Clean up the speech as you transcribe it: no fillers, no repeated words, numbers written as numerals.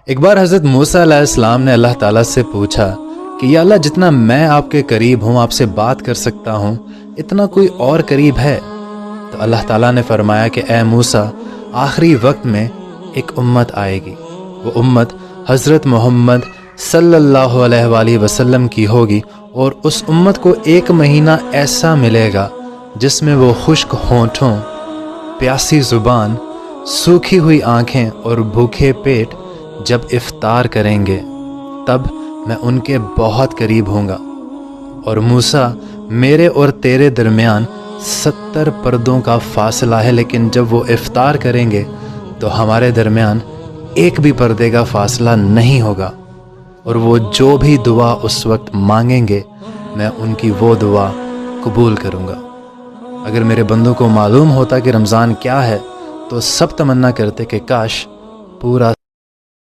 ایک بار حضرت موسیٰ علیہ السلام نے اللہ تعالیٰ سے پوچھا کہ یا اللہ، جتنا میں آپ کے قریب ہوں، آپ سے بات کر سکتا ہوں، اتنا کوئی اور قریب ہے؟ تو اللہ تعالیٰ نے فرمایا کہ اے موسیٰ، آخری وقت میں ایک امت آئے گی، وہ امت حضرت محمد صلی اللہ علیہ وآلہ وسلم کی ہوگی، اور اس امت کو 1 مہینہ ایسا ملے گا جس میں وہ خشک ہونٹوں، پیاسی زبان، سوکھی ہوئی آنکھیں اور بھوکے پیٹ جب افطار کریں گے تب میں ان کے بہت قریب ہوں گا۔ اور موسیٰ، میرے اور تیرے درمیان 70 پردوں کا فاصلہ ہے، لیکن جب وہ افطار کریں گے تو ہمارے درمیان ایک بھی پردے کا فاصلہ نہیں ہوگا، اور وہ جو بھی دعا اس وقت مانگیں گے میں ان کی وہ دعا قبول کروں گا۔ اگر میرے بندوں کو معلوم ہوتا کہ رمضان کیا ہے تو سب تمنا کرتے کہ کاش پورا